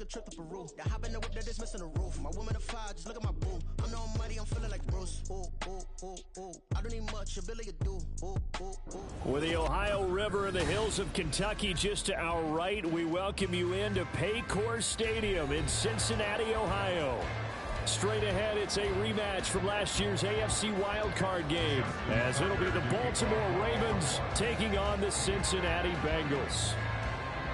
a trip to Peru. The hop in the whip that is missing the roof. My woman a fire, just look at my boo. I'm no money, I'm feeling like Bruce. Ooh, ooh, ooh, ooh. I don't need much, ability to do. Ooh, ooh, ooh. With the Ohio River and the hills of Kentucky just to our right, we welcome you into Paycor Stadium in Cincinnati, Ohio. Straight ahead, it's a rematch from last year's AFC wildcard game, as it'll be the Baltimore Ravens taking on the Cincinnati Bengals.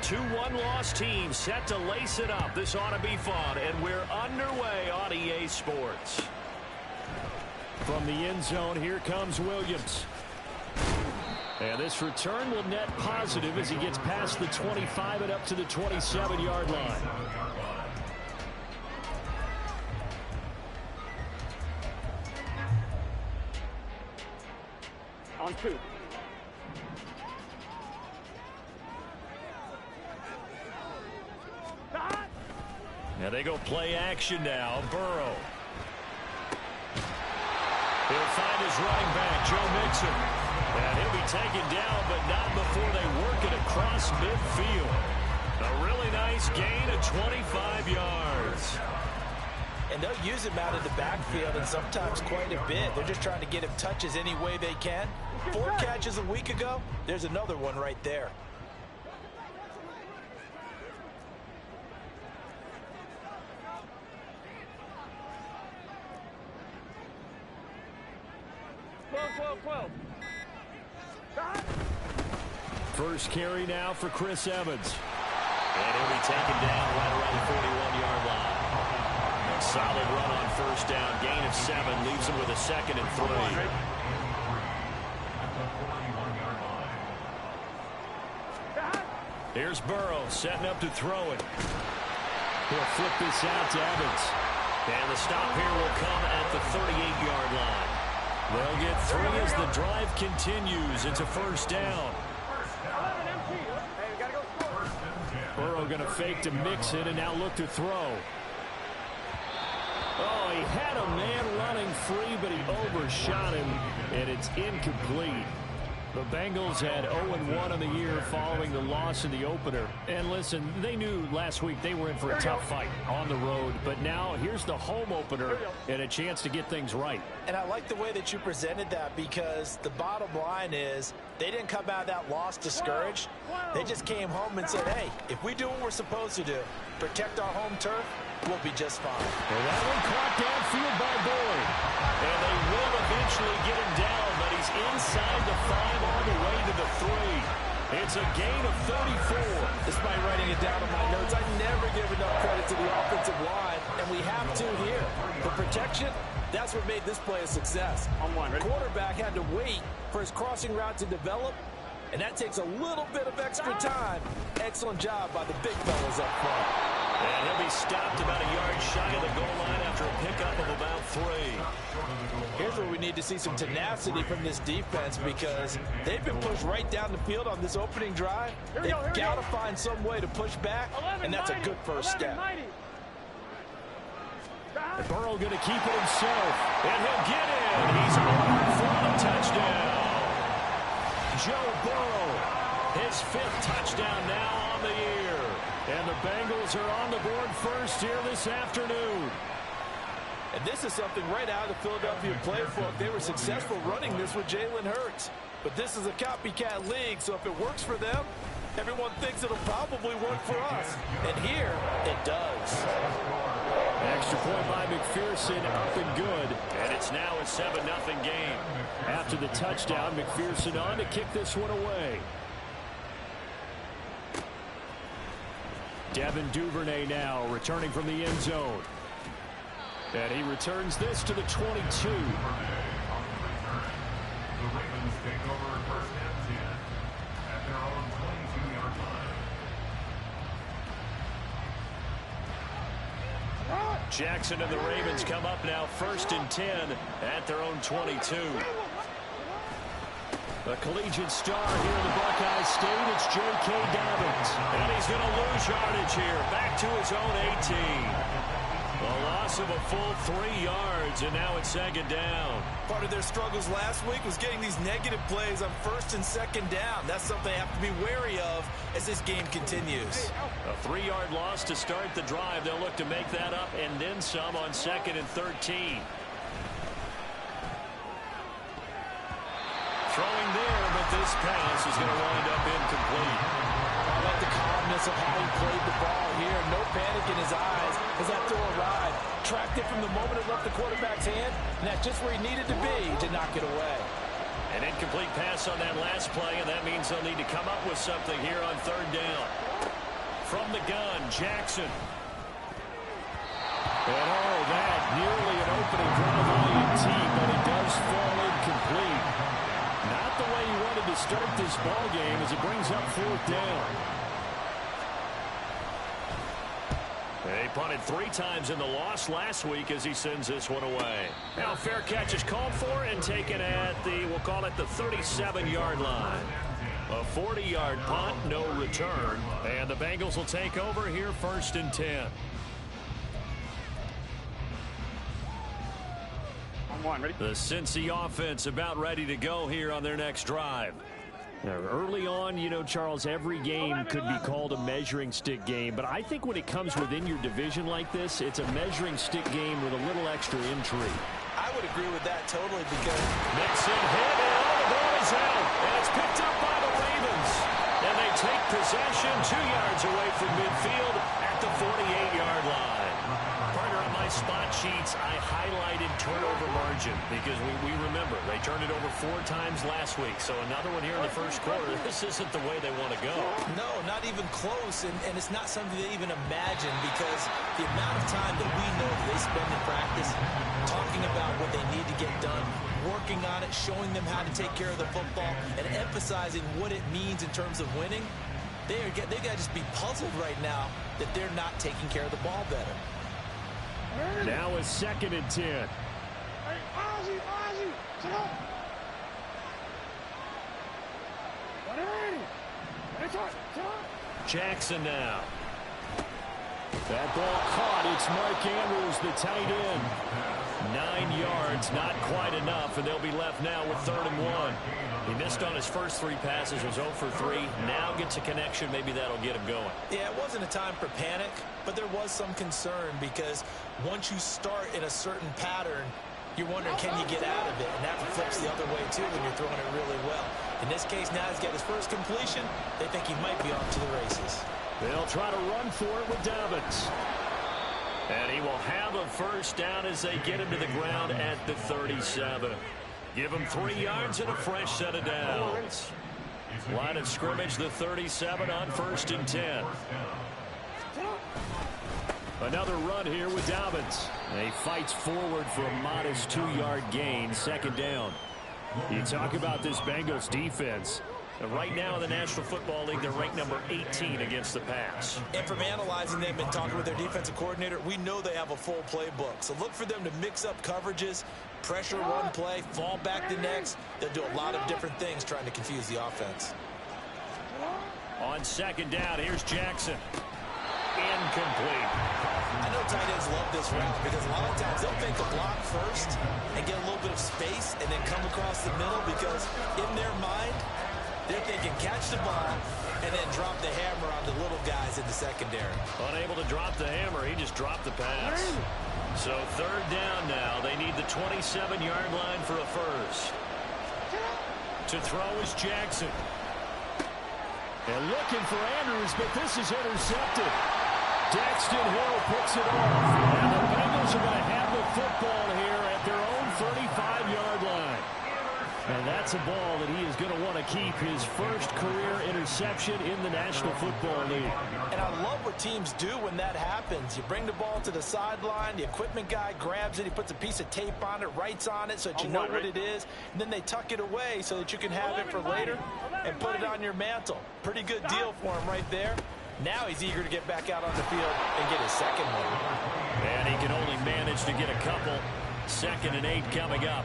Two one-loss teams set to lace it up. This ought to be fun, and we're underway on EA Sports. From the end zone, here comes Williams. And this return will net positive as he gets past the 25 and up to the 27-yard line. On 2. Now they go play action now. Burrow. He'll find his running back, Joe Mixon. And he'll be taken down, but not before they work it across midfield. A really nice gain of 25 yards. And they'll use him out of the backfield, and sometimes quite a bit. They're just trying to get him touches any way they can. 4 catches a week ago. There's another one right there. First carry now for Chris Evans. And he'll be taken down right around the 41-yard line. A solid run on first down. Gain of 7 leaves him with a 2nd and 3. Here's Burrow setting up to throw it. He'll flip this out to Evans. And the stop here will come at the 38-yard line. They'll get 3 as the drive continues. It's a first down. Burrow going to fake to mix it and now look to throw. Oh, he had a man running free, but he overshot him, and it's incomplete. The Bengals had 0-1 on the year following the loss in the opener. And listen, they knew last week they were in for a tough fight on the road. But now here's the home opener and a chance to get things right. And I like the way that you presented that, because the bottom line is they didn't come out of that loss discouraged. They just came home and said, hey, if we do what we're supposed to do, protect our home turf, we'll be just fine. And that one caught downfield by Boyd. And they will eventually get him down, but he's inside the 5 all the way to the 3. It's a gain of 34. Despite writing it down in my notes, I never give enough credit to the offensive line, and we have to here. The protection, that's what made this play a success. The quarterback had to wait for his crossing route to develop, and that takes a little bit of extra time. Excellent job by the big fellas up front. And he'll be stopped about a yard shy of the goal line after a pickup of about 3. Here's where we need to see some tenacity from this defense, because they've been pushed right down the field on this opening drive. They've got to find some way to push back, and that's a good first step. Burrow going to keep it himself, and he'll get in. He's overthrown a touchdown. Joe Burrow, his 5th touchdown now on the year. And the Bengals are on the board first here this afternoon. And this is something right out of the Philadelphia playbook. They were successful running this with Jalen Hurts. But this is a copycat league, so if it works for them, everyone thinks it'll probably work for us. And here, it does. Extra point by McPherson, up and good. And it's now a 7-0 game. After the touchdown, McPherson on to kick this one away. Devin Duvernay now returning from the end zone. And he returns this to the 22. The Ravens take over first and 10 at their own 22-yard line. Jackson and the Ravens come up now first and 10 at their own 22. A collegiate star here in the Buckeye State, it's J.K. Dobbins. And he's going to lose yardage here, back to his own 18. A loss of a full 3 yards, and now it's second down. Part of their struggles last week was getting these negative plays on first and second down. That's something they have to be wary of as this game continues. A 3-yard loss to start the drive. They'll look to make that up and then some on 2nd and 13. Throwing there, but this pass is going to wind up incomplete. I like the calmness of how he played the ball here. No panic in his eyes as that throw arrived. Tracked it from the moment it left the quarterback's hand, and that's just where he needed to be to knock it away. An incomplete pass on that last play, and that means they'll need to come up with something here on 3rd down. From the gun, Jackson. And that nearly an opening drive INT, but it does fall incomplete. Not the way he wanted to start this ball game as it brings up 4th down. They punted 3 times in the loss last week as he sends this one away. Now fair catch is called for and taken at the, we'll call it the 37-yard line. A 40-yard punt, no return. And the Bengals will take over here 1st and 10. The Cincy offense about ready to go here on their next drive. Now, early on, you know, Charles, every game could be called a measuring stick game, but I think when it comes within your division like this, it's a measuring stick game with a little extra intrigue. I would agree with that totally because Mixon hit, and the ball is out, and it's picked up by the Ravens. And they take possession 2 yards away from midfield at the 48-yard line. Partner, on my spot sheets, I highlighted turnover margin because we remember they turned it over 4 times last week. So another one here in the first quarter. This isn't the way they want to go. No, not even close, and it's not something they even imagine because the amount of time that we know that they spend in practice talking about what they need to get done, working on it, showing them how to take care of the football, and emphasizing what it means in terms of winning. They got to just be puzzled right now that they're not taking care of the ball better. Now it's 2nd and 10. Jackson now. That ball caught. It's Mark Andrews, the tight end. 9 yards, not quite enough, and they'll be left now with 3rd and 1. He missed on his first 3 passes, was 0 for 3. Now gets a connection. Maybe that'll get him going. Yeah, it wasn't a time for panic, but there was some concern because once you start in a certain pattern, you're wondering, can you get out of it? And that flips the other way, too, when you're throwing it really well. In this case, now he's got his first completion. They think he might be off to the races. They'll try to run for it with Dobbins. And he will have a first down as they get him to the ground at the 37. Give him 3 yards and a fresh set of downs. Line of scrimmage, the 37 on 1st and 10. Another run here with Dobbins. He fights forward for a modest 2-yard gain, 2nd down. You talk about this Bengals defense. Right now in the National Football League, they're ranked number 18 against the pass. And from analyzing them and talking with their defensive coordinator, we know they have a full playbook. So look for them to mix up coverages, pressure one play, fall back the next. They'll do a lot of different things trying to confuse the offense. On 2nd down, here's Jackson. Incomplete. I know tight ends love this route because a lot of times they'll fake a block first and get a little bit of space and then come across the middle because in their mind, they're thinking catch the ball and then drop the hammer on the little guys in the secondary. Unable to drop the hammer, he just dropped the pass. So 3rd down now. They need the 27-yard line for a first. To throw is Jackson. And looking for Andrews, but this is intercepted. Daxton Hill picks it off. And the Bengals are going to have the football here at their own 35-yard line. And that's a ball that he is going to want to keep, his first career interception in the National Football League. And I love what teams do when that happens. You bring the ball to the sideline, the equipment guy grabs it, he puts a piece of tape on it, writes on it so that you know what it is, and then they tuck it away so that you can have it for later and put it on your mantle. Pretty good deal for him right there. Now he's eager to get back out on the field and get his second one. And he can only manage to get a couple. 2nd and 8 coming up.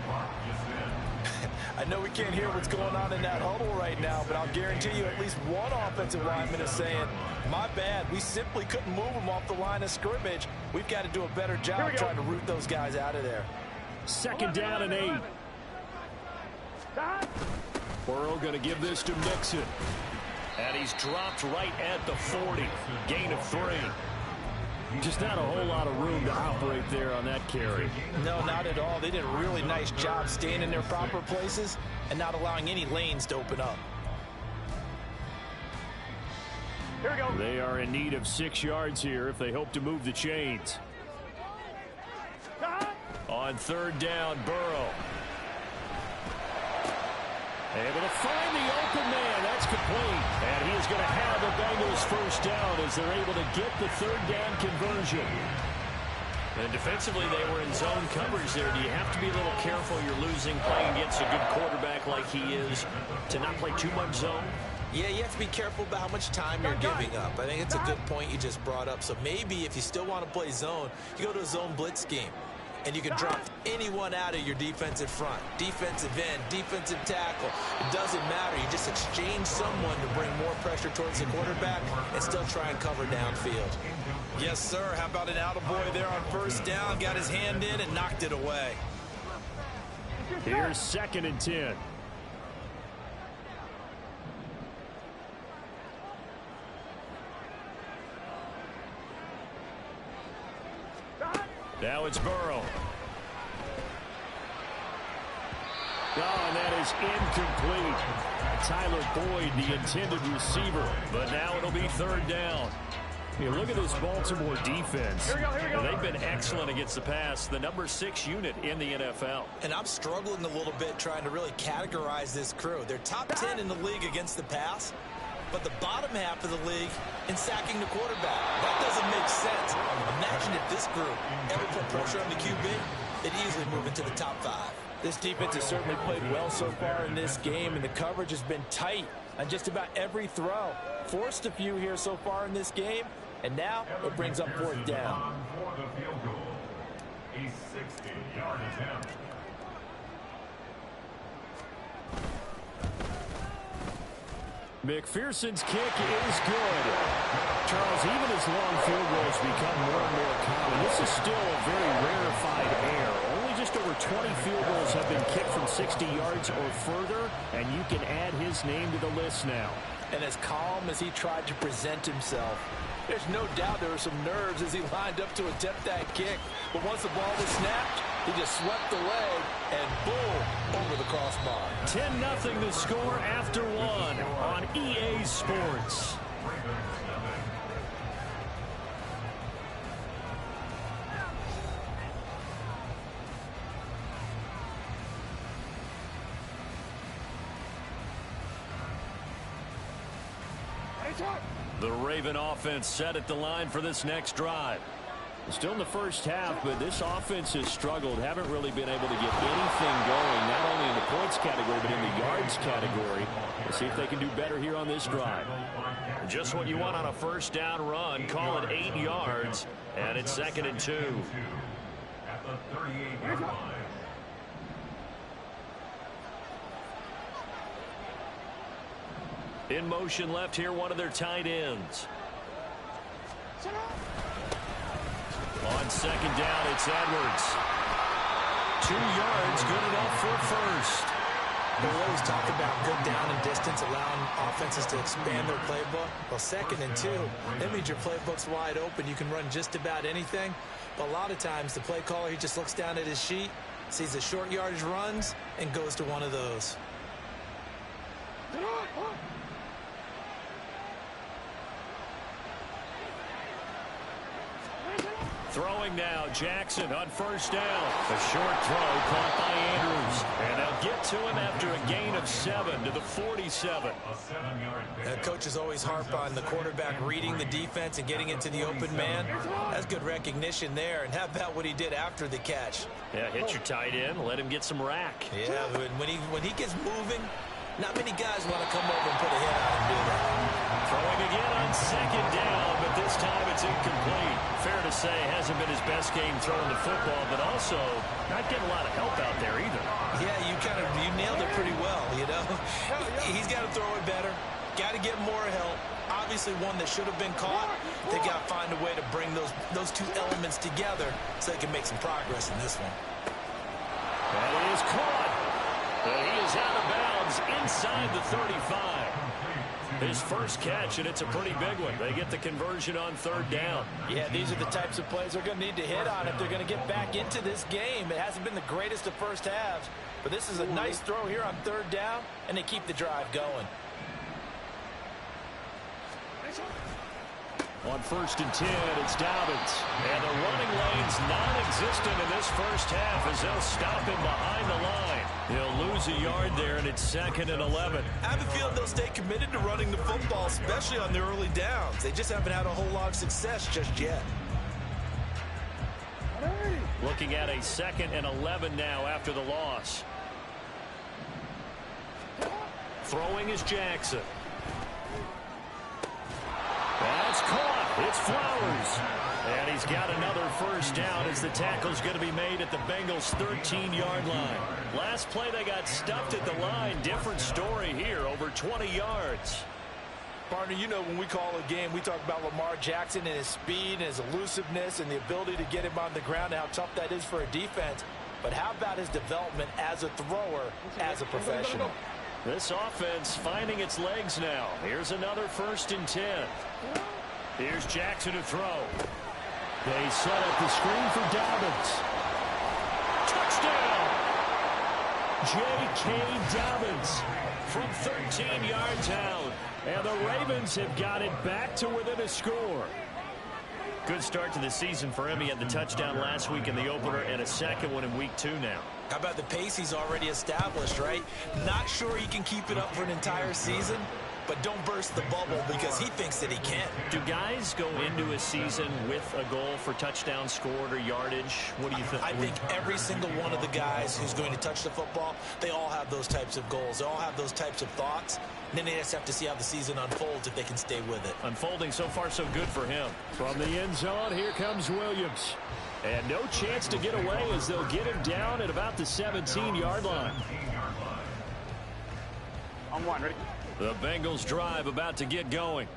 I know we can't hear what's going on in that huddle right now, but I'll guarantee you at least one offensive lineman is saying, my bad, we simply couldn't move them off the line of scrimmage. We've got to do a better job trying to root those guys out of there. Second down and 8. Burrow going to give this to Mixon. And he's dropped right at the 40. Gain of 3. Just not a whole lot of room to operate there on that carry. No, not at all. They did a really nice job staying in their proper places and not allowing any lanes to open up. Here we go. They are in need of 6 yards here if they hope to move the chains. On third down, Burrow. Able to find the open man. That's complete. And he is going to have the Bengals first down as they're able to get the third down conversion. And defensively, they were in zone coverage there. Do you have to be a little careful? You're losing playing against a good quarterback like he is to not play too much zone? Yeah, you have to be careful about how much time you're giving up. I think it's a good point you just brought up. So maybe if you still want to play zone, you go to a zone blitz scheme. And you can drop anyone out of your defensive front. Defensive end, defensive tackle. It doesn't matter. You just exchange someone to bring more pressure towards the quarterback and still try and cover downfield. Yes, sir. How about an attaboy there on first down? Got his hand in and knocked it away. Here's second and 10. Now it's Burrow. Oh, and that is incomplete. Tyler Boyd, the intended receiver. But now it'll be third down. You look at this Baltimore defense. Here we go. They've been excellent against the pass. The number 6 unit in the NFL. And I'm struggling a little bit trying to really categorize this crew. They're top 10 in the league against the pass, but the bottom half of the league in sacking the quarterback. That doesn't make sense. Imagine if this group ever put pressure on the QB, it'd easily move into the top 5. This defense has certainly played well so far in this game, and the coverage has been tight on just about every throw. Forced a few here so far in this game, and now it brings up fourth down. For the field goal, a 60-yard attempt. McPherson's kick is good. Charles, even as long field goals become more and more common, this is still a very rarefied air. Only just over 20 field goals have been kicked from 60 yards or further, and you can add his name to the list now. And as calm as he tried to present himself, there's no doubt there were some nerves as he lined up to attempt that kick. But once the ball was snapped, he just swept the leg and boom, over the crossbar. 10-0 the score after 1 on EA Sports. The Raven offense set at the line for this next drive. Still in the first half, but this offense has struggled. Haven't really been able to get anything going, not only in the points category, but in the yards category. Let's see if they can do better here on this drive. Just what you want on a first down run. Call it 8 yards, and it's 2nd and 2. At the 38-yard line. In motion left here, one of their tight ends. On second down, it's Edwards. 2 yards, good enough for first. We always talk about good down and distance, allowing offenses to expand their playbook. Well, 2nd and 2, that means your playbook's wide open. You can run just about anything. But a lot of times, the play caller, he just looks down at his sheet, sees the short yardage runs, and goes to one of those. Throwing now, Jackson on first down. A short throw caught by Andrews. And they'll get to him after a gain of 7 to the 47. Coaches always harp on the quarterback reading the defense and getting into the open man. That's good recognition there. And how about what he did after the catch? Yeah, hit your tight end, let him get some rack. Yeah, when he gets moving, not many guys want to come over and put a hit out and do that. Throwing again on second down, but this time it's incomplete. Fair to say say hasn't been his best game throwing the football, but also not getting a lot of help out there either. Yeah, you nailed it pretty well, you know. He's got to throw it better. Got to get more help. Obviously one that should have been caught. They got to find a way to bring those two elements together so they can make some progress in this one. And he is caught. But he is out of bounds inside the 35. His first catch, and it's a pretty big one. They get the conversion on third down. Yeah, these are the types of plays they're going to need to hit on if they're going to get back into this game. It hasn't been the greatest of first halves, but this is a nice throw here on third down, and they keep the drive going. On 1st and 10, it's Dobbins. And the running lane's non-existent in this first half as they'll stop him behind the line. He'll lose a yard there, and it's 2nd and 11. I have a feeling they'll stay committed to running the football, especially on the early downs. They just haven't had a whole lot of success just yet. Looking at a 2nd and 11 now after the loss. Throwing is Jackson. That's caught. It's Flowers. And he's got another first down as the tackle's going to be made at the Bengals' 13-yard line. Last play, they got stuffed at the line. Different story here, over 20 yards. Partner, you know when we call a game, we talk about Lamar Jackson and his speed and his elusiveness and the ability to get him on the ground and how tough that is for a defense. But how about his development as a thrower, as a professional? This offense finding its legs now. Here's another 1st and 10. Here's Jackson to throw. They set up the screen for Dobbins. Touchdown! J.K. Dobbins from 13 yards out. And the Ravens have got it back to within a score. Good start to the season for him. He had the touchdown last week in the opener and a second one in week 2 now. How about the pace he's already established, right? Not sure he can keep it up for an entire season, but don't burst the bubble because he thinks that he can. Do guys go into a season with a goal for touchdown scored or yardage? What do you think? I think every single one of the guys who's going to touch the football, they all have those types of goals. They all have those types of thoughts. And then they just have to see how the season unfolds if they can stay with it. Unfolding so far so good for him. From the end zone, here comes Williams. And no chance to get away as they'll get him down at about the 17-yard line. On one, ready? The Bengals drive about to get going.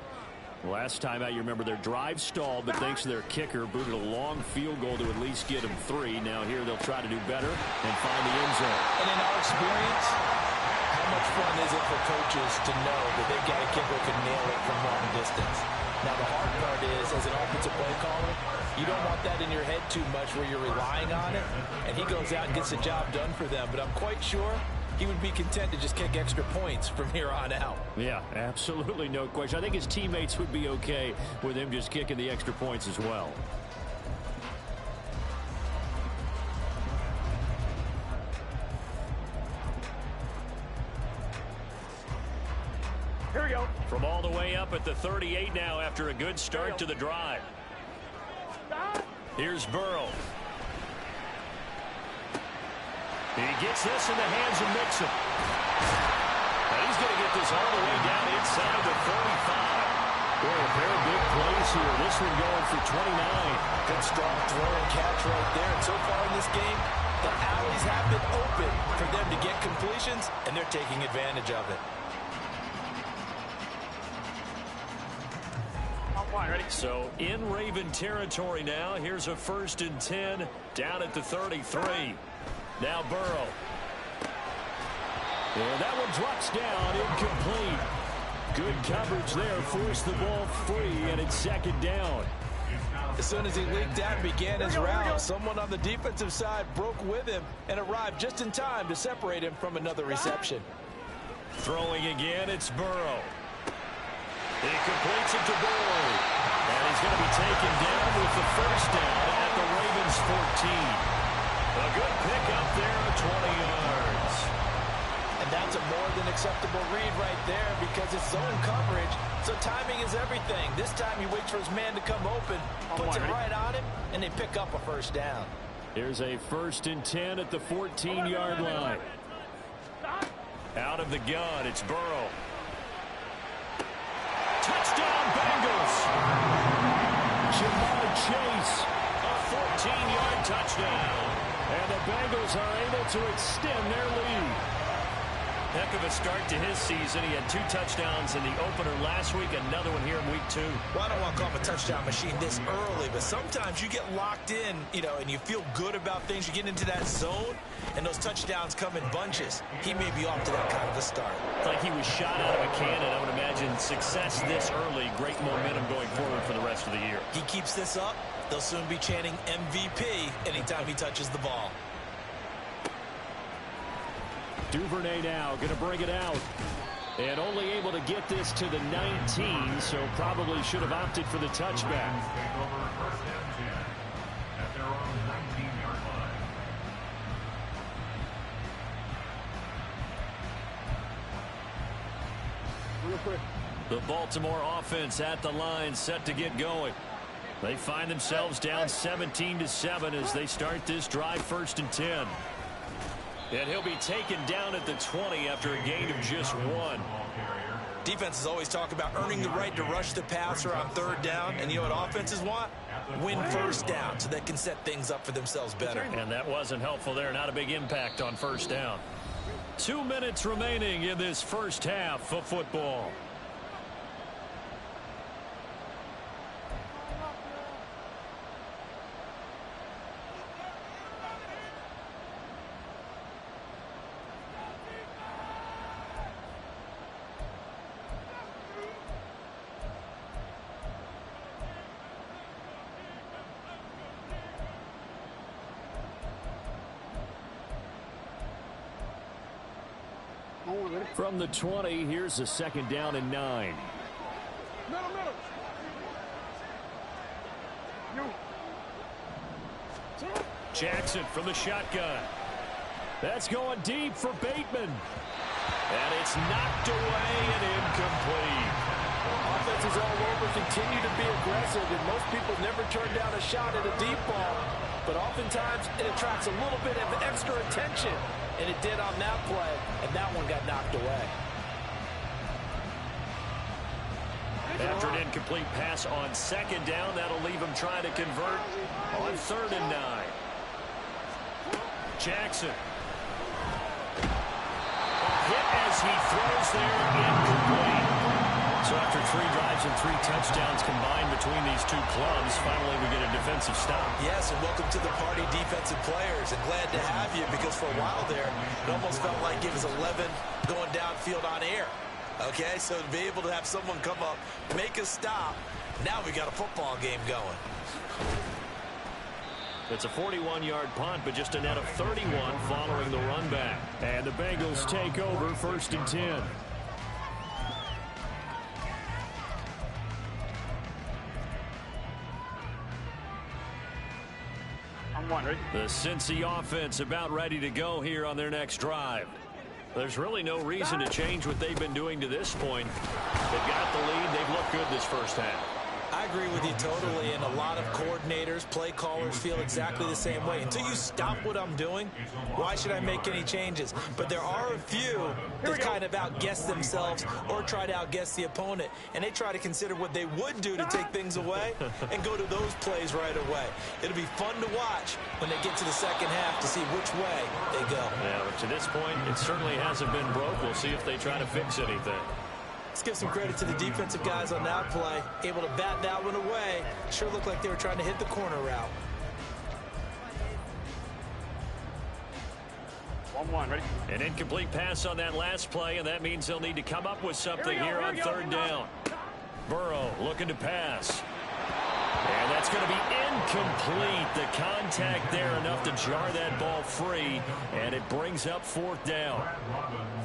Last time out, you remember their drive stalled, but thanks to their kicker, booted a long field goal to at least get them 3. Now here they'll try to do better and find the end zone. And in our experience, how much fun is it for coaches to know that they've got a kicker who can nail it from long distance? Now the hard part is, as an offensive play caller, you don't want that in your head too much where you're relying on it, and he goes out and gets the job done for them. But I'm quite sure he would be content to just kick extra points from here on out. Yeah, absolutely no question. I think his teammates would be okay with him just kicking the extra points as well. Here we go. From all the way up at the 38 now after a good start to the drive. Here's Burrow. He gets this in the hands of Mixon. And he's going to get this all the way down inside the 35. Boy, a pair of big plays here. This one going for 29. Good strong throw and catch right there. And so far in this game, the alleys have been open for them to get completions, and they're taking advantage of it. Ready? So in Raven territory now. Here's a 1st and 10 down at the 33. Now Burrow. And that one drops down, incomplete. Good coverage there, forced the ball free, and it's 2nd down. As soon as he leaked out and began his route, someone on the defensive side broke with him and arrived just in time to separate him from another reception. Throwing again, it's Burrow. He completes it to Boyd. And he's going to be taken down with the first down at the Ravens 14. A good pick up there at 20 yards. And that's a more than acceptable read right there because it's zone coverage, so timing is everything. This time he waits for his man to come open, puts it right on him, and they pick up a first down. Here's a 1st and 10 at the 14-yard line. Out of the gun, it's Burrow. Touchdown, Bengals! Jamar Chase Bengals are able to extend their lead. Heck of a start to his season. He had 2 touchdowns in the opener last week, another one here in week 2. Well, I don't want to call him a touchdown machine this early, but sometimes you get locked in, and you feel good about things. You get into that zone, and those touchdowns come in bunches. He may be off to that kind of a start. It's like he was shot out of a cannon. I would imagine success this early, great momentum going forward for the rest of the year. He keeps this up, they'll soon be chanting MVP anytime he touches the ball. Duvernay now going to bring it out. And only able to get this to the 19, so probably should have opted for the touchback. Take over first and 10 at their own 19-yard line. The Baltimore offense at the line, set to get going. They find themselves down 17-7 as they start this drive, 1st and 10. And he'll be taken down at the 20 after a gain of just 1. Defenses always talk about earning the right to rush the passer on 3rd down. And you know what offenses want? Win 1st down so they can set things up for themselves better. And that wasn't helpful there. Not a big impact on 1st down. 2 minutes remaining in this first half of football. From the 20, here's a 2nd down and 9. Jackson from the shotgun. That's going deep for Bateman. And it's knocked away and incomplete. Offenses all over continue to be aggressive, and most people never turn down a shot at a deep ball. But oftentimes it attracts a little bit of extra attention. And it did on that play, and that one got knocked away. After an incomplete pass on 2nd down, that'll leave him trying to convert on 3rd and 9. Jackson. Hit as he throws there, incomplete. So after 3 drives and 3 touchdowns combined between these two clubs, finally we get a defensive stop. Yes, and welcome to the party, defensive players. And glad to have you, because for a while there, it almost felt like it was 11 going downfield on air. Okay, so to be able to have someone come up, make a stop, now we got a football game going. It's a 41-yard punt, but just a net of 31 following the run back. And the Bengals take over 1st and 10. The Cincy offense about ready to go here on their next drive. There's really no reason to change what they've been doing to this point. They've got the lead. They've looked good this first half. I agree with you totally, and a lot of coordinators, play callers feel exactly the same way. Until you stop what I'm doing, why should I make any changes? But there are a few that kind of outguess themselves or try to outguess the opponent, and they try to consider what they would do to take things away and go to those plays right away. It'll be fun to watch when they get to the second half to see which way they go. Yeah, but to this point, it certainly hasn't been broke. We'll see if they try to fix anything. Let's give some credit to the defensive guys on that play. Able to bat that one away. Sure looked like they were trying to hit the corner route. 1-1, ready? An incomplete pass on that last play, and that means they'll need to come up with something here on 3rd down. Burrow looking to pass. And that's going to be incomplete. The contact there enough to jar that ball free, and it brings up 4th down.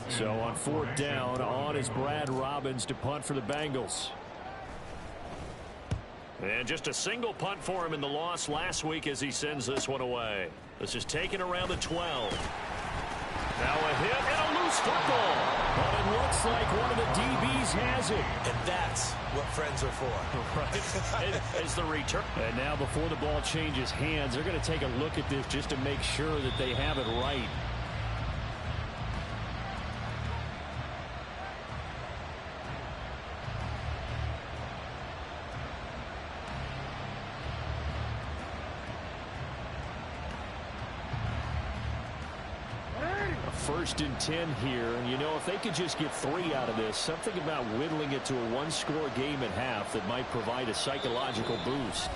So on 4th down, on is Brad Robbins to punt for the Bengals. And just a single punt for him in the loss last week as he sends this one away. This is taken around the 12. Now a hit and a loose football. But it looks like one of the DBs has it. And that's what friends are for. Right. As the return. And now before the ball changes hands, they're going to take a look at this just to make sure that they have it right. 1st and 10 here. And, you know, if they could just get 3 out of this, something about whittling it to a one-score game at half that might provide a psychological boost.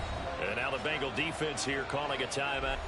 And now the Bengal defense here calling a timeout.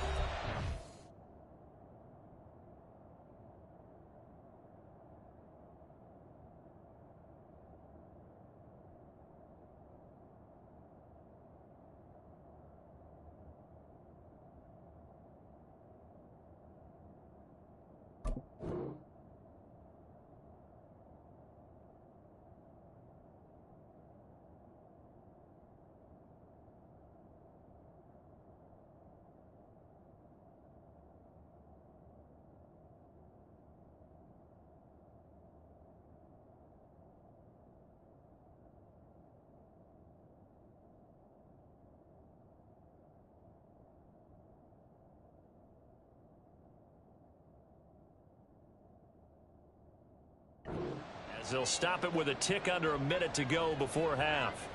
They'll stop it with a tick under a minute to go before half.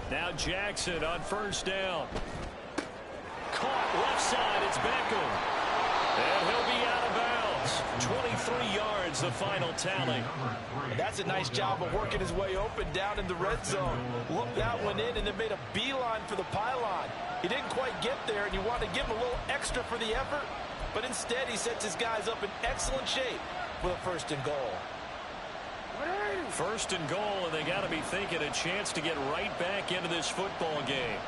Now Jackson on 1st down. Caught left side. It's Beckham. And he'll be out of bounds. 23 yards, the final tally. That's a nice job of working his way open down in the red zone. Looked that one in and then made a beeline for the pylon. He didn't quite get there, and you want to give him a little extra for the effort, but instead he sets his guys up in excellent shape for the 1st and goal. 1st and goal, and they got to be thinking a chance to get right back into this football game.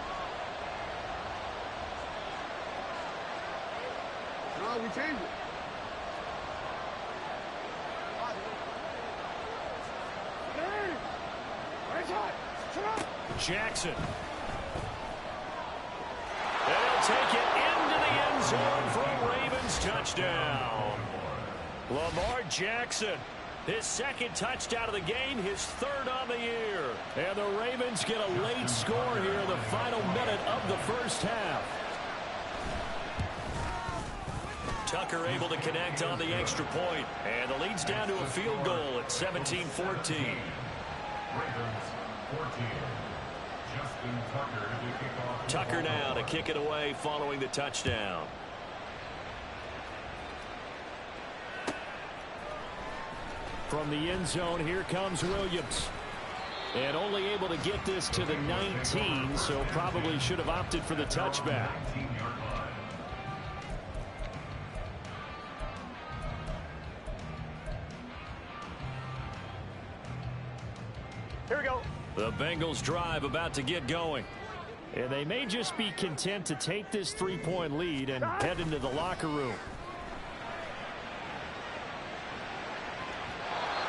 No, we changed it. Jackson. They'll take it into the end zone for a Ravens touchdown. Lamar Jackson, his 2nd touchdown of the game, his 3rd on the year. And the Ravens get a late score here in the final minute of the 1st half. Tucker able to connect on the extra point, and the lead's down to a field goal at 17-14. Ravens 14. Justin Tucker to kick off. Tucker now to kick it away following the touchdown. From the end zone, here comes Williams. And only able to get this to the 19, so probably should have opted for the touchback. 19-yard line. Here we go. The Bengals drive about to get going. And they may just be content to take this 3-point lead and head into the locker room.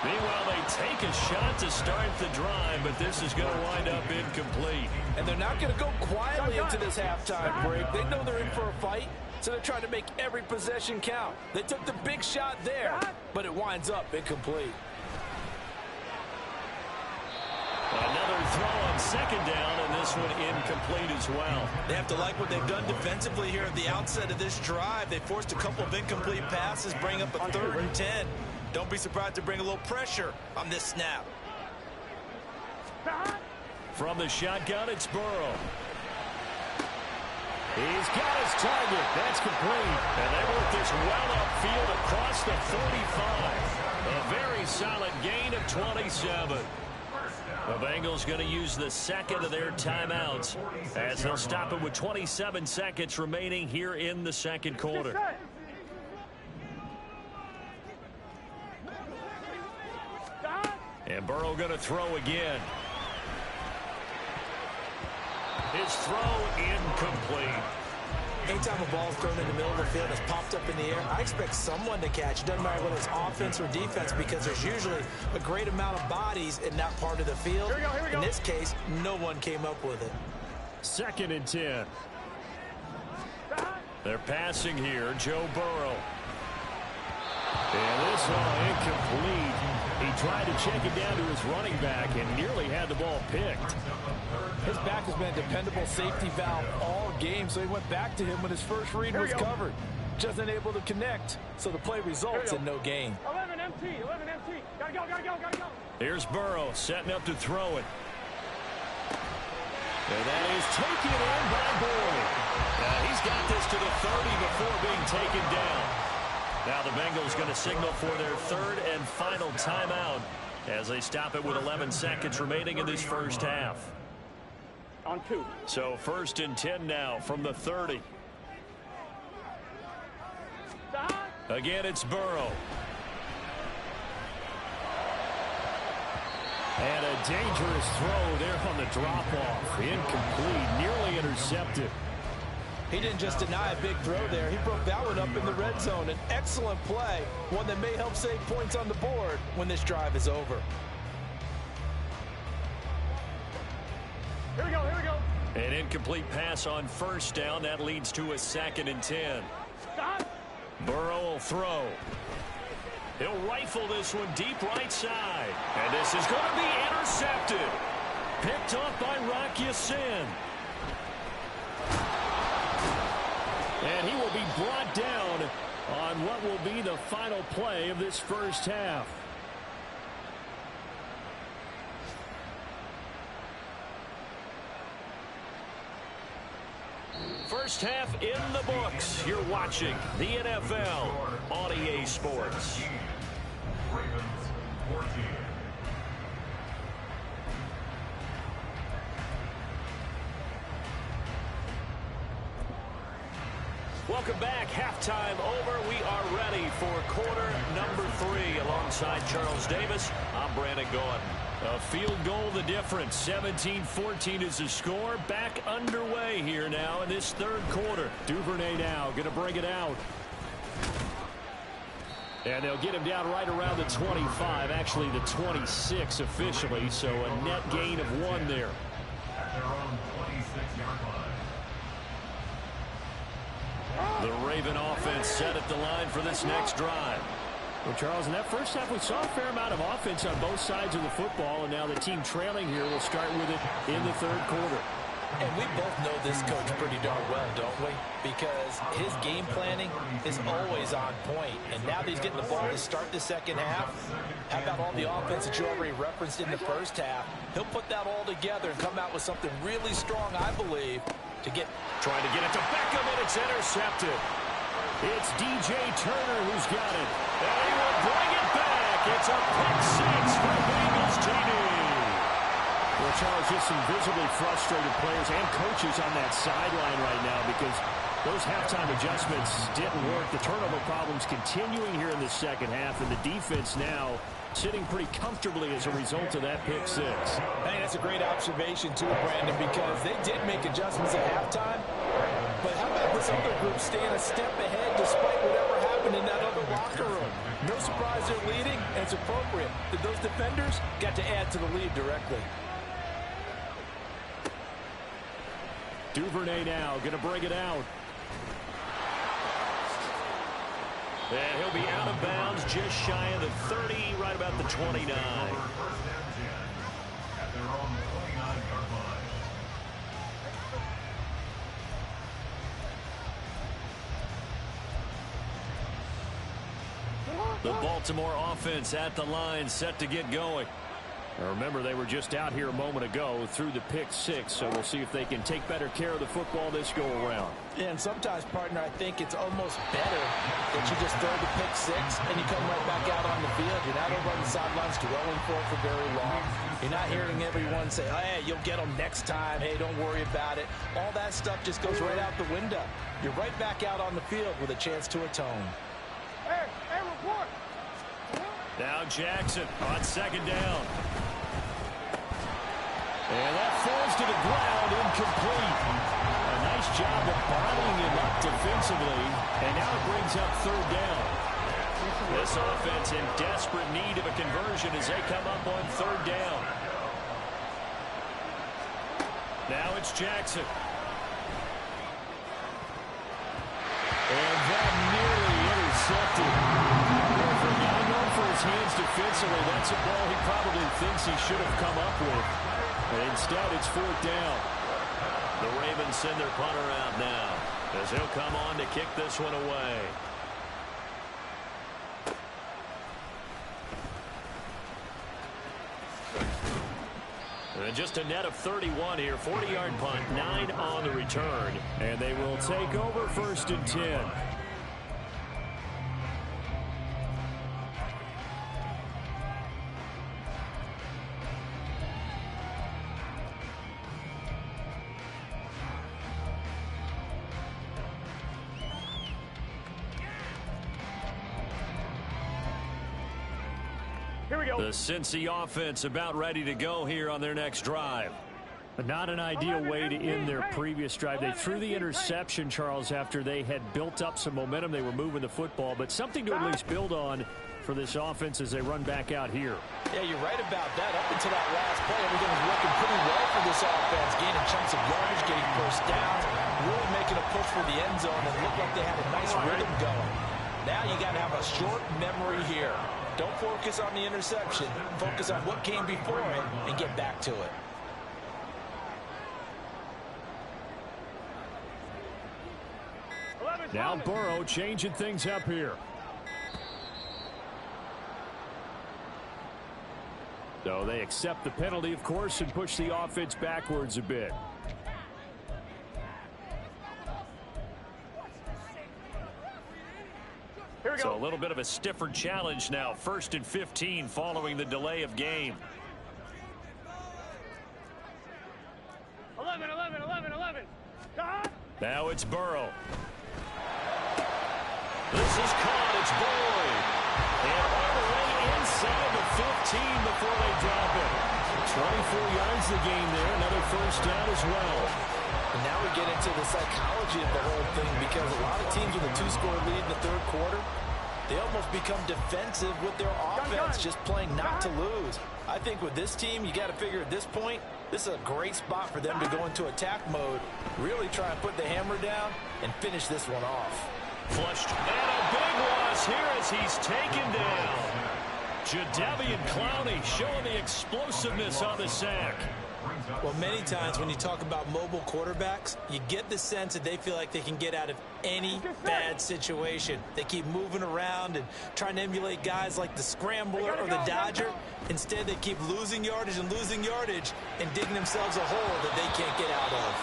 Meanwhile, they take a shot to start the drive, but this is going to wind up incomplete. And they're not going to go quietly into this halftime break. They know they're in for a fight, so they're trying to make every possession count. They took the big shot there, but it winds up incomplete. Another throw on 2nd down, and this one incomplete as well. They have to like what they've done defensively here at the outset of this drive. They forced a couple of incomplete passes, bring up a 3rd and 10. Don't be surprised to bring a little pressure on this snap. From the shotgun, it's Burrow. He's got his target. That's complete. And they work this well upfield across the 45. A very solid gain of 27. The Bengals going to use the 2nd of their timeouts as they'll stop it with 27 seconds remaining here in the 2nd quarter. And Burrow going to throw again. His throw incomplete. Anytime a ball is thrown in the middle of the field and it's popped up in the air, I expect someone to catch. It doesn't matter whether it's offense or defense, because there's usually a great amount of bodies in that part of the field. Here we go. In this case, no one came up with it. 2nd and 10. They're passing here, Joe Burrow. And this one incomplete. He tried to check it down to his running back and nearly had the ball picked. His back has been a dependable safety valve all game, so he went back to him when his first read was covered. Just unable to connect, so the play results in no gain. 11 MT. Gotta go. Here's Burrow setting up to throw it. And that is taken in by Boyd. He's got this to the 30 before being taken down. Now the Bengals going to signal for their third and final timeout as they stop it with 11 seconds remaining in this first half. On 2. So 1st and 10 now from the 30. Again, it's Burrow. And a dangerous throw there on the drop-off. Incomplete, nearly intercepted. He didn't just deny a big throw there. He broke that one up in the red zone. An excellent play, one that may help save points on the board when this drive is over. Here we go, here we go. An incomplete pass on 1st down. That leads to a 2nd and 10. Stop. Burrow will throw. He'll rifle this one deep right side. And this is going to be intercepted. Picked off by Rock Ya-Sin. And he will be brought down on what will be the final play of this first half. First half in the books. You're watching the NFL on EA Sports. Ravens 14. Welcome back. Halftime over. We are ready for quarter number 3. Alongside Charles Davis, I'm Brandon Gordon. A field goal the difference. 17-14 is the score. Back underway here now in this third quarter. Duvernay now going to bring it out. And they'll get him down right around the 25. Actually the 26 officially. So a net gain of 1 there. At their own 26-yard line. The Raven offense set at the line for this next drive. Well, Charles, in that first half, we saw a fair amount of offense on both sides of the football, and now the team trailing here will start with it in the third quarter. And we both know this coach pretty darn well, don't we? Because his game planning is always on point. And now that he's getting the ball to start the second half, how about all the offense that you already referenced in the first half? He'll put that all together and come out with something really strong, I believe, to get... Trying to get it to Beckham, and it's intercepted. It's DJ Turner who's got it. And he will bring it back. It's a pick 6 for Bengals TD. Well, Charles, just some visibly frustrated players and coaches on that sideline right now because those halftime adjustments didn't work. The turnover problems continuing here in the second half, and the defense now sitting pretty comfortably as a result of that pick 6. Hey, that's a great observation, too, Brandon, because they did make adjustments at halftime. But how about this other group staying a step ahead despite whatever happened in that other locker room? No surprise they're leading, and it's appropriate that those defenders got to add to the lead directly. Duvernay now going to bring it out. And he'll be out of bounds just shy of the 30, right about the 29. First and 10 at their own 29-yard line. The Baltimore offense at the line, set to get going. Now remember, they were just out here a moment ago through the pick 6, so we'll see if they can take better care of the football this go around. Yeah, and sometimes, partner, I think it's almost better that you just throw the pick 6 and you come right back out on the field. You're not over on the sidelines dwelling for it for very long. You're not hearing everyone say, hey, you'll get them next time. Hey, don't worry about it. All that stuff just goes right out the window. You're right back out on the field with a chance to atone. Hey, report. Now Jackson on second down. And that falls to the ground, incomplete. A nice job of bottling him up defensively, and now it brings up third down. This offense in desperate need of a conversion as they come up on third down. Now it's Jackson. And that nearly intercepted. For a guy known for his hands defensively, that's a ball he probably thinks he should have come up with. And instead, it's fourth down. The Ravens send their punter out now as he'll come on to kick this one away. And just a net of 31 here. 40-yard punt, 9 on the return. And they will take over 1st and 10. Here we go. The Cincy offense about ready to go here on their next drive. Not an ideal way to end their previous drive. They threw the interception, Charles, after they had built up some momentum. They were moving the football, but something to at least build on for this offense as they run back out here. Yeah, you're right about that. Up until that last play, everything was working pretty well for this offense. Gaining chunks of yardage, getting first down, really making a push for the end zone, and looked like they had a nice rhythm going. Now you got to have a short memory here. Don't focus on the interception. Focus on what came before it and get back to it. Now Burrow changing things up here. So they accept the penalty, of course, and push the offense backwards a bit. So a little bit of a stiffer challenge now. 1st and 15 following the delay of game. 11. Now it's Burrow. This is caught. It's Boyd. And all the way inside the 15 before they drop it. 24 yards the game there. Another first down as well. And now we get into the psychology of the whole thing, because a lot of teams with a 2-score lead in the 3rd quarter, they almost become defensive with their offense, just playing not to lose. I think with this team, you got to figure at this point, this is a great spot for them to go into attack mode, really try and put the hammer down and finish this one off. Flushed. And a big loss here as he's taken down. Jadeveon Clowney showing the explosiveness on the sack. Well, many times when you talk about mobile quarterbacks, you get the sense that they feel like they can get out of any bad situation. They keep moving around and trying to emulate guys like the Scrambler or the Dodger. Instead, they keep losing yardage and digging themselves a hole that they can't get out of.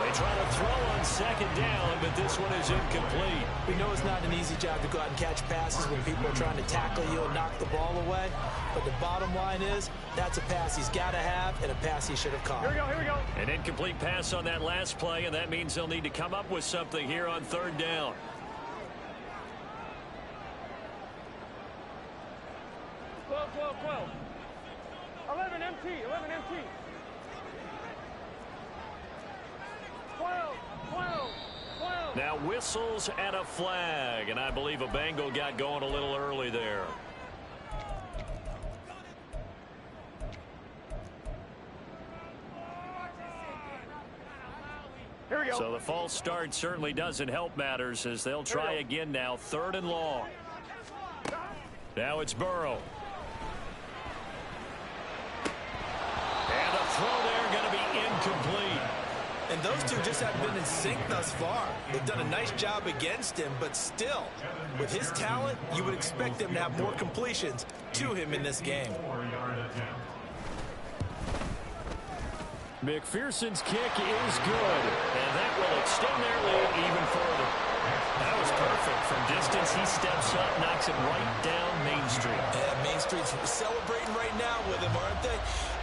They try to throw on 2nd down, but this one is incomplete. We know it's not an easy job to go out and catch passes when people are trying to tackle you and knock the ball away. But the bottom line is, that's a pass he's got to have and a pass he should have caught. Here we go. An incomplete pass on that last play, and that means they'll need to come up with something here on 3rd down. Twelve. 11 MT. 12. Now whistles and a flag, and I believe a Bengal got going a little early there. Here we go. So the false start certainly doesn't help matters as they'll try again now. 3rd and long. Now it's Burrow. And a throw there going to be incomplete. And those two just haven't been in sync thus far. They've done a nice job against him, but still, with his talent, you would expect them to have more completions to him in this game. McPherson's kick is good, and that will extend their lead even further. That was perfect. From distance, he steps up, knocks it right down Main Street. Yeah, Main Street's celebrating right now with him, aren't they?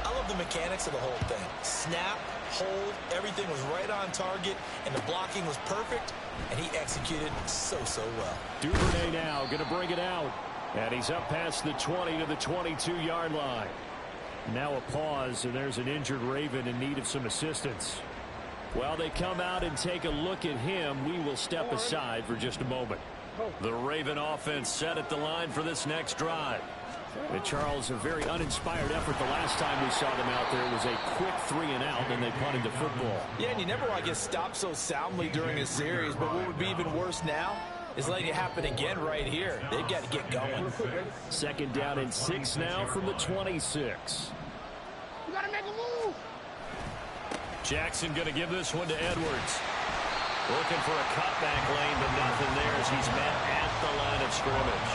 I love the mechanics of the whole thing. Snap, hold, everything was right on target, and the blocking was perfect, and he executed so well. Duvernay now going to bring it out, and he's up past the 20 to the 22-yard line. Now a pause, and there's an injured Raven in need of some assistance. While they come out and take a look at him, we will step aside for just a moment. The Raven offense set at the line for this next drive. And Charles, a very uninspired effort the last time we saw them out there. It was a quick 3-and-out, and they punted the football. Yeah, and you never want to get stopped so soundly during a series, but what would be even worse now is letting it happen again right here. They've got to get going. 2nd down and 6 now from the 26. You got to make a move. Jackson going to give this one to Edwards. Looking for a cutback lane, but nothing there as he's met at the line of scrimmage.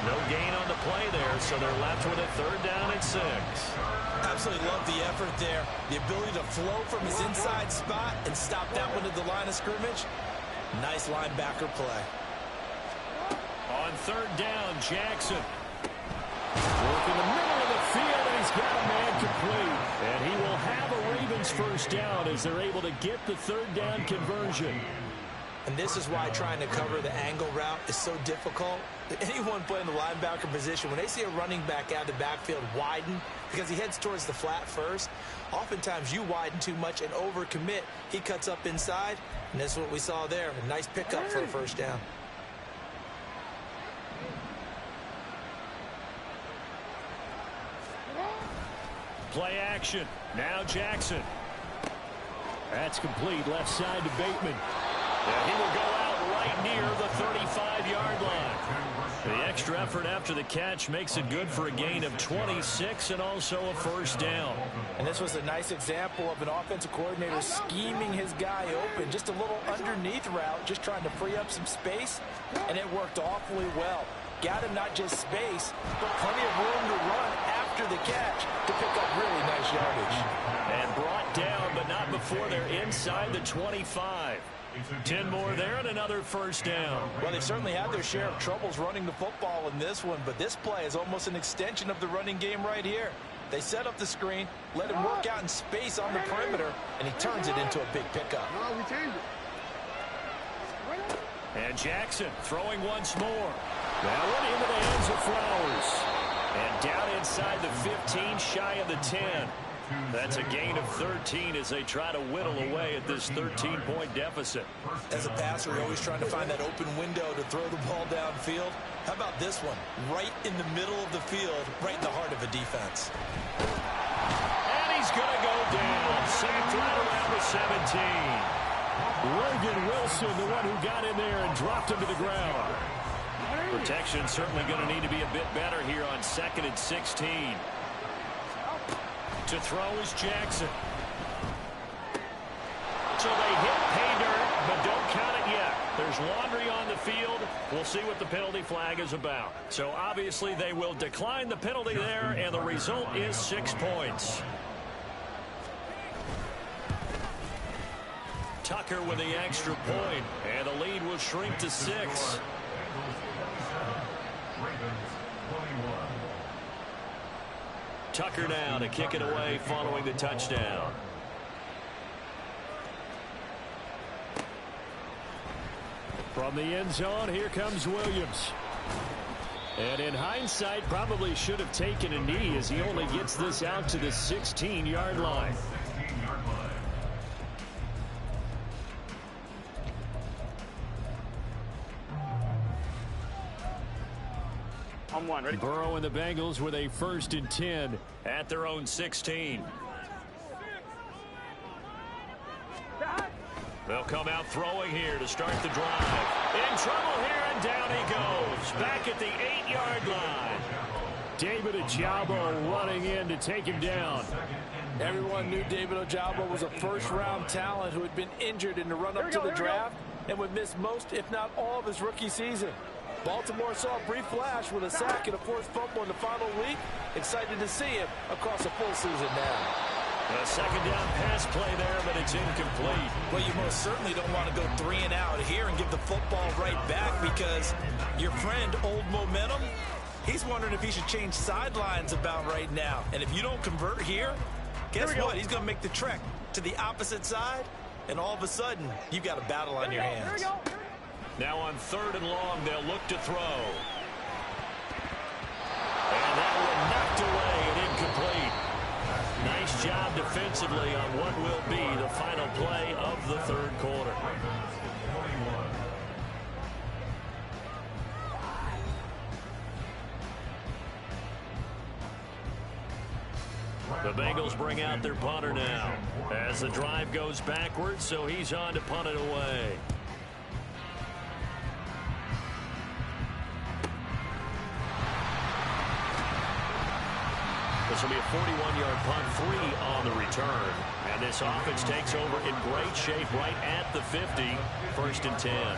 No gain on the play there, so they're left with a 3rd down and 6. Absolutely love the effort there. The ability to flow from his inside spot and stop that one at the line of scrimmage. Nice linebacker play. On 3rd down, Jackson. Work in the middle of the field, and he's got a man complete. And he will have a Ravens 1st down as they're able to get the 3rd down conversion. And this is why trying to cover the angle route is so difficult. Anyone playing the linebacker position, when they see a running back out of the backfield widen because he heads towards the flat first, oftentimes you widen too much and overcommit. He cuts up inside, and that's what we saw there. A nice pickup for a 1st down. Play action. Now Jackson. That's complete. Left side to Bateman. And he will go out right near the 35-yard line. The extra effort after the catch makes it good for a gain of 26 and also a 1st down. And this was a nice example of an offensive coordinator scheming his guy open. Just a little underneath route, just trying to free up some space, and it worked awfully well. Got him not just space, but plenty of room to run after the catch to pick up really nice yardage. And brought down, but not before they're inside the 25. 10 more there and another 1st down. Well, they've certainly had their share of troubles running the football in this one, but this play is almost an extension of the running game right here. They set up the screen, let him work out in space on the perimeter, and he turns it into a big pickup. No, we changed it. And Jackson throwing once more. That one into the hands of Flowers. And down inside the 15, shy of the 10. That's a gain of 13 as they try to whittle away at this 13-point deficit. As a passer, you're always trying to find that open window to throw the ball downfield. How about this one? Right in the middle of the field, right in the heart of a defense. And he's going to go down. Sacked right around the 17. Logan Wilson, the one who got in there and dropped him to the ground. Protection certainly going to need to be a bit better here on 2nd and 16. To throw is Jackson. So they hit pay dirt, but don't count it yet. There's laundry on the field. We'll see what the penalty flag is about. So obviously they will decline the penalty there, and the result is 6 points. Tucker with the extra point, and the lead will shrink to 6. Tucker now to kick it away following the touchdown. From the end zone, here comes Williams. And in hindsight, probably should have taken a knee as he only gets this out to the 16-yard line. On 1, ready? Burrow and the Bengals with a 1st and 10 at their own 16. They'll come out throwing here to start the drive. In trouble here, and down he goes. Back at the 8-yard line. David Ojabo running in to take him down. Everyone knew David Ojabo was a 1st-round talent who had been injured in the run-up to the draft and would miss most, if not all, of his rookie season. Baltimore saw a brief flash with a sack and a 4th fumble in the final week. Excited to see him across a full season now. A 2nd down pass play there, but it's incomplete. Well, you most certainly don't want to go 3 and out here and give the football right back because your friend, Old Momentum, he's wondering if he should change sidelines about right now. And if you don't convert here, guess what? He's going to make the trek to the opposite side, and all of a sudden, you've got a battle on your hands. Now on 3rd and long, they'll look to throw. And that one knocked away and incomplete. Nice job defensively on what will be the final play of the 3rd quarter. The Bengals bring out their punter now as the drive goes backwards, so he's on to punt it away. This will be a 41-yard punt, 3 on the return. And this offense takes over in great shape right at the 50, 1st and 10.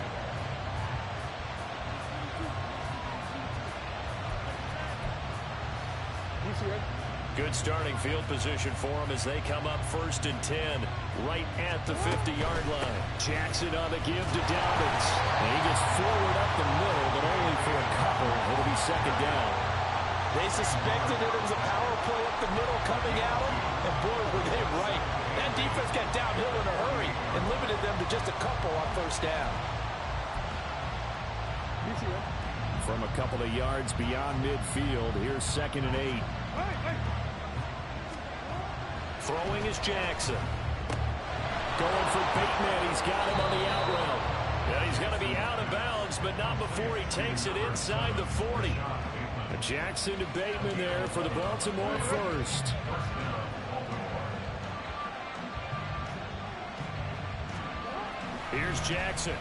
Good starting field position for them as they come up 1st and 10 right at the 50-yard line. Jackson on the give to Dobbins. And he gets forward up the middle, but only for a couple. It'll be 2nd down. They suspected it was a power play up the middle coming at them, and boy, were they right. That defense got downhill in a hurry and limited them to just a couple on 1st down. From a couple of yards beyond midfield, here's 2nd and 8. Throwing is Jackson. Going for Bateman. He's got him on the out route. And he's going to be out of bounds, but not before he takes it inside the 40. Jackson to Bateman there for the Baltimore 1st. Here's Jackson.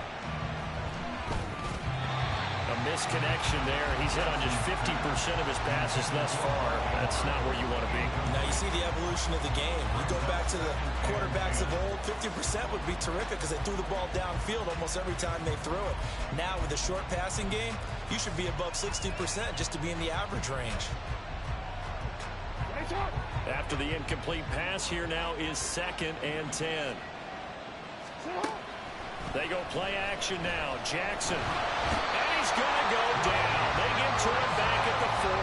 A misconnection there. He's hit on just 50% of his passes thus far. That's not where you want to be. Now you see the evolution of the game. You go back to the quarterbacks of old, 50% would be terrific because they threw the ball downfield almost every time they threw it. Now with the short passing game, you should be above 60% just to be in the average range. After the incomplete pass, here now is 2nd and 10. They go play action now. Jackson. And he's going to go down. They get to him back at the 40.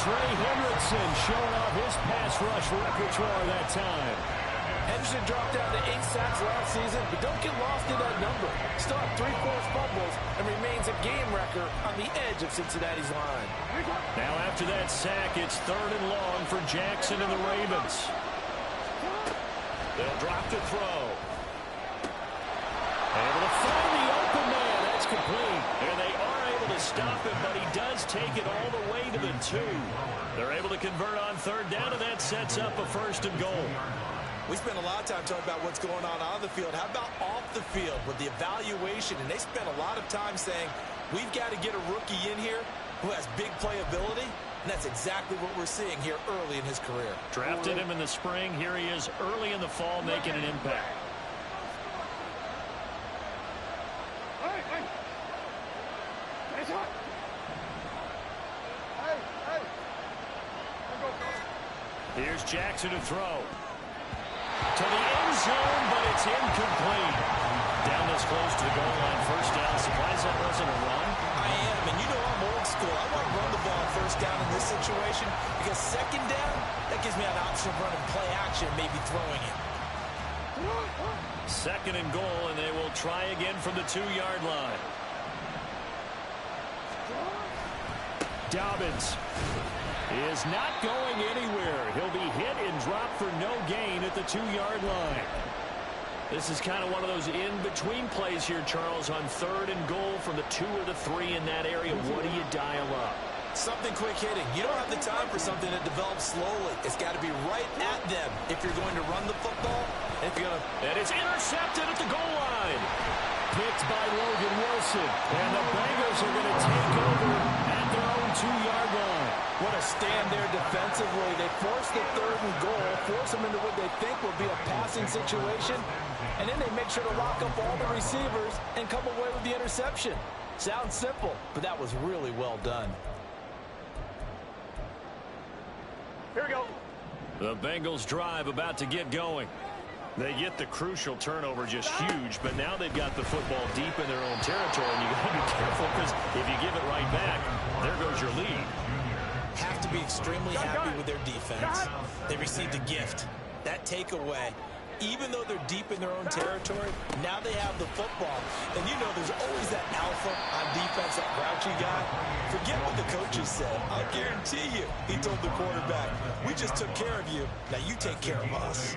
Trey Hendrickson showing off his pass rush repertoire that time. Henderson dropped down to 8 sacks last season, but don't get lost in that number. Still had 3 forced fumbles and remains a game wrecker on the edge of Cincinnati's line. Now after that sack, it's 3rd and long for Jackson and the Ravens. They'll drop the throw. Able to find the open man. That's complete. And they are able to stop him, but he does take it all the way to the 2. They're able to convert on 3rd down, and that sets up a 1st and goal. We spent a lot of time talking about what's going on the field. How about off the field with the evaluation? And they spent a lot of time saying, we've got to get a rookie in here who has big playability. And that's exactly what we're seeing here early in his career. Drafted him in the spring. Here he is early in the fall making an impact. Here's Jackson to throw. To the end zone, but it's incomplete. Down this close to the goal line. 1st down. Surprised that wasn't a run. I am, and you know I'm old school. I want to run the ball 1st down in this situation because 2nd down, that gives me an option of running play action, maybe throwing it. 2nd and goal, and they will try again from the 2-yard line. Dobbins is not going anywhere. He'll be hit and dropped for no gain at the 2-yard line. This is kind of one of those in-between plays here, Charles, on 3rd and goal from the 2 or the 3 in that area. What do you dial up? Something quick hitting. You don't have the time for something that develops slowly. It's got to be right at them if you're going to run the football. And if you're going to... And it's intercepted at the goal line. Picked by Logan Wilson. And the Bengals are going to take over at their own 2-yard line. What a stand there defensively. They force the 3rd and goal, force them into what they think will be a passing situation, and then they make sure to lock up all the receivers and come away with the interception. Sounds simple, but that was really well done. Here we go. The Bengals drive about to get going. They get the crucial turnover, just huge, but now they've got the football deep in their own territory, and you got to be careful because if you give it right back, there goes your lead. Have to be extremely happy with their defense. They received a gift. That takeaway, even though they're deep in their own territory, now they have the football. And you know there's always that alpha on defense, that grouchy guy. Forget what the coaches said. I'll guarantee you, he told the quarterback, we just took care of you. Now you take care of us.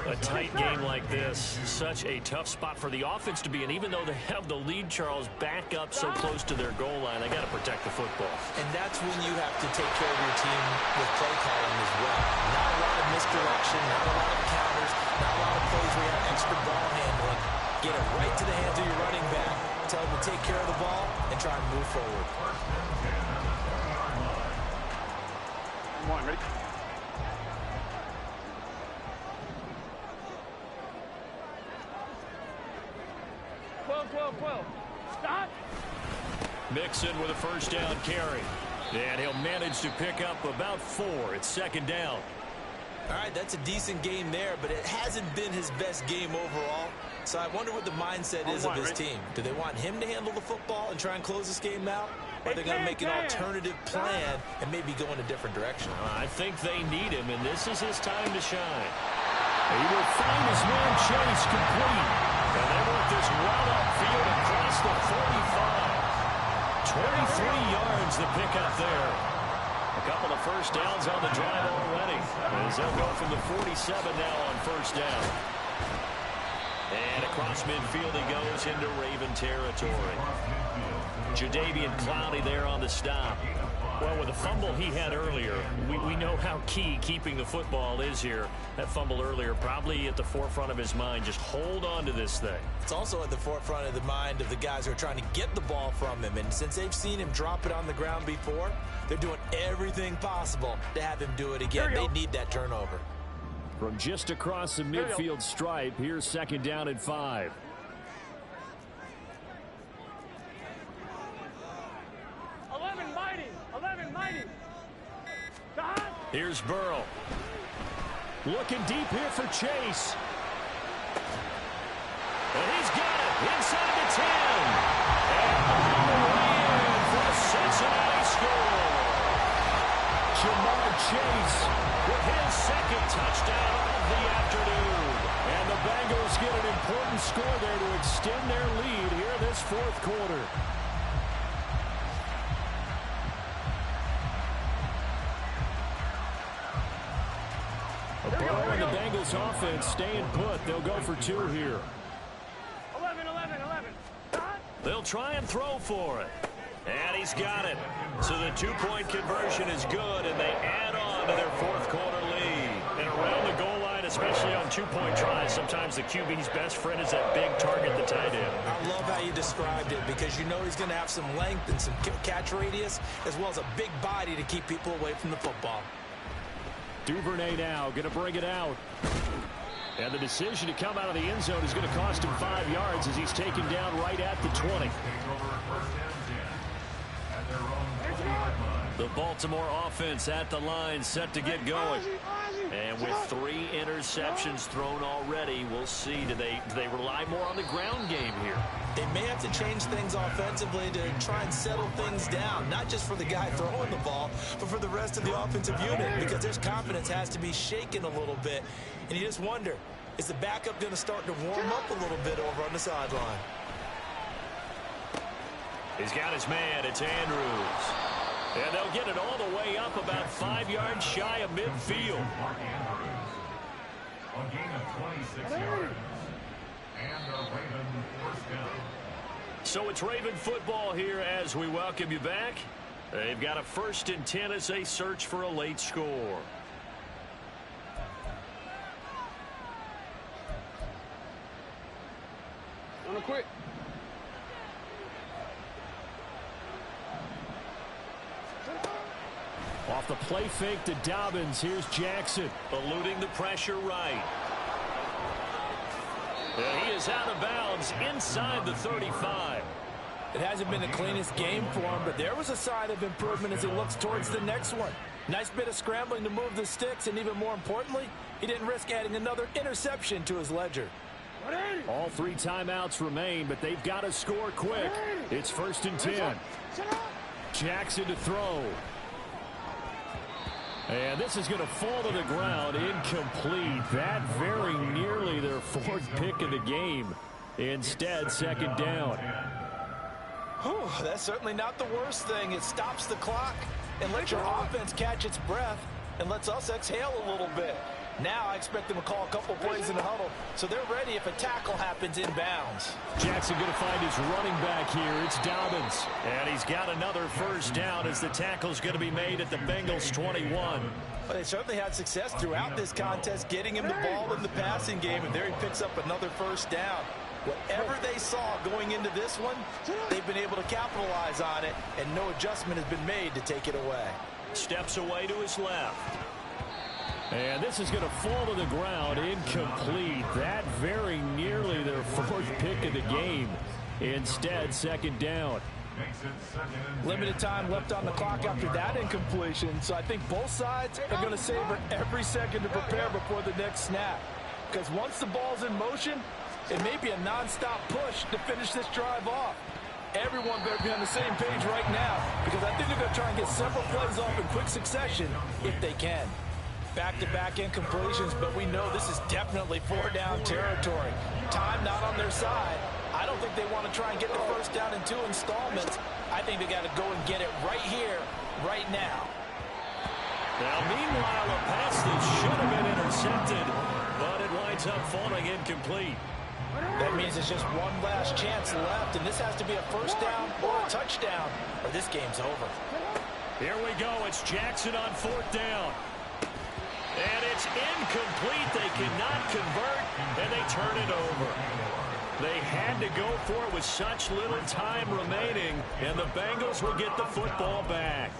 A tight game like this, such a tough spot for the offense to be in. Even though they have the lead, Charles, back up so close to their goal line, they got to protect the football. And that's when you have to take care of your team with play calling as well. Not a lot of misdirection, not a lot of counters, not a lot of plays where you have extra ball handling. Get it right to the hands of your running back, tell him to take care of the ball, and try and move forward. Come on, ready? Stop. Mixon with a 1st down carry. And he'll manage to pick up about 4. It's second down. All right, that's a decent game there, but it hasn't been his best game overall. So I wonder what the mindset is of his team. Do they want him to handle the football and try and close this game out? Or are they going to make an alternative plan and maybe go in a different direction? I think they need him, and this is his time to shine. He will find his man Chase complete. And they work this well upfield across the 45. 23 yards to pick up there. A couple of first downs on the drive already. As they'll go from the 47 now on first down. And across midfield he goes into Raven territory. Jadeveon Clowney there on the stop. Well, with the fumble he had earlier, we know how key keeping the football is here. That fumble earlier probably at the forefront of his mind. Just hold on to this thing. It's also at the forefront of the mind of the guys who are trying to get the ball from him. And since they've seen him drop it on the ground before, they're doing everything possible to have him do it again. They need that turnover. From just across the midfield stripe, here's second down and 5. Here's Burrow. Looking deep here for Chase. And he's got it inside the 10. And all the way in for the Cincinnati score. Jamar Chase with his second touchdown of the afternoon. And the Bengals get an important score there to extend their lead here this fourth quarter. Burrow and the Bengals offense staying put. They'll go for 2 here. 11. They'll try and throw for it. And he's got it. So the 2-point conversion is good, and they add on to their fourth quarter lead. And around the goal line, especially on 2-point tries, sometimes the QB's best friend is that big target, the tight end. I love how you described it because you know he's going to have some length and some catch radius as well as a big body to keep people away from the football. Duvernay now going to bring it out. And the decision to come out of the end zone is going to cost him 5 yards as he's taken down right at the 20. The Baltimore offense at the line set to get going. And with 3 interceptions thrown already, we'll see. Do they rely more on the ground game here? They may have to change things offensively to try and settle things down, not just for the guy throwing the ball, but for the rest of the offensive unit, because their confidence has to be shaken a little bit. And you just wonder, is the backup going to start to warm up a little bit over on the sideline? He's got his man. It's Andrews. And they'll get it all the way up about 5 yards shy of midfield. A gain of 26 yards. And a Raven first down. So it's Raven football here as we welcome you back. They've got a 1st and 10 as they search for a late score. Wanna quit? Off the play fake to Dobbins. Here's Jackson. Eluding the pressure right. And he is out of bounds inside the 35. It hasn't been the cleanest game for him, but there was a sign of improvement as he looks towards the next one. Nice bit of scrambling to move the sticks, and even more importantly, he didn't risk adding another interception to his ledger. All 3 timeouts remain, but they've got to score quick. It's 1st and 10. Jackson to throw. And this is going to fall to the ground, incomplete. That very nearly their 4th pick of the game. Instead, 2nd down. Whew, that's certainly not the worst thing. It stops the clock and lets your offense catch its breath and lets us exhale a little bit. Now I expect them to call a couple plays in the huddle, so they're ready if a tackle happens inbounds. Jackson going to find his running back here. It's Dobbins. And he's got another first down as the tackle's going to be made at the Bengals 21. But they certainly had success throughout this contest, getting him the ball in the passing game, and there he picks up another first down. Whatever they saw going into this one, they've been able to capitalize on it, and no adjustment has been made to take it away. Steps away to his left. And this is going to fall to the ground, incomplete. That very nearly their 4th pick of the game. Instead, 2nd down. Makes it second and 10. Limited time left on the clock after that incompletion, so I think both sides are going to savor every second to prepare before the next snap. Because once the ball's in motion, it may be a non-stop push to finish this drive off. Everyone better be on the same page right now, because I think they're going to try and get several plays off in quick succession if they can. Back-to-back incompletions, but we know this is definitely four-down territory. Time not on their side. I don't think they want to try and get the first down in 2 installments. I think they got to go and get it right here, right now. Now, meanwhile, a pass that should have been intercepted, but it winds up falling incomplete. That means it's just one last chance left, and this has to be a first down or a touchdown, or this game's over. Here we go. It's Jackson on 4th down. And it's incomplete. They cannot convert, and they turn it over. They had to go for it with such little time remaining, and the Bengals will get the football back.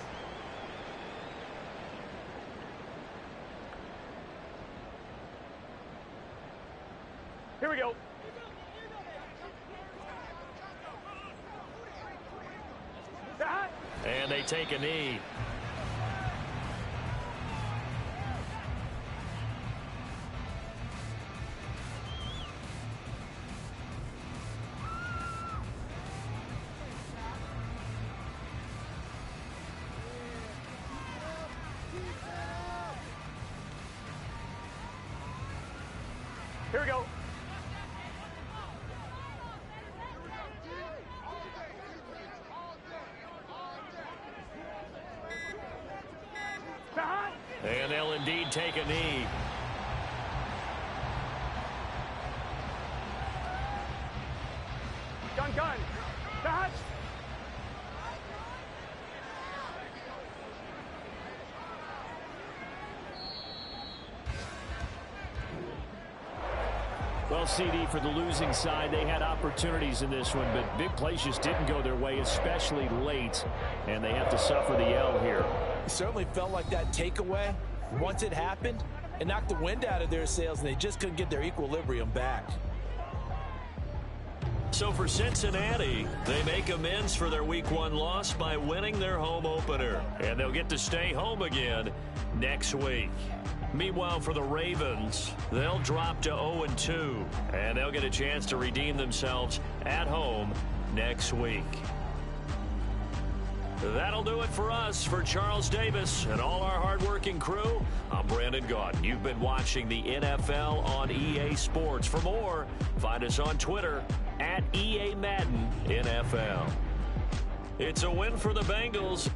Here we go. And they take a knee. Here we go. And they'll indeed take a knee. Gun. Dodge. Well, CD, for the losing side, they had opportunities in this one, but big plays just didn't go their way, especially late, and they have to suffer the L here. It certainly felt like that takeaway, once it happened, it knocked the wind out of their sails, and they just couldn't get their equilibrium back. So for Cincinnati, they make amends for their Week 1 loss by winning their home opener. And they'll get to stay home again next week. Meanwhile, for the Ravens, they'll drop to 0-2. And they'll get a chance to redeem themselves at home next week. That'll do it for us. For Charles Davis and all our hardworking crew, I'm Brandon Gaudin. You've been watching the NFL on EA Sports. For more, find us on Twitter @EA Madden NFL. It's a win for the Bengals.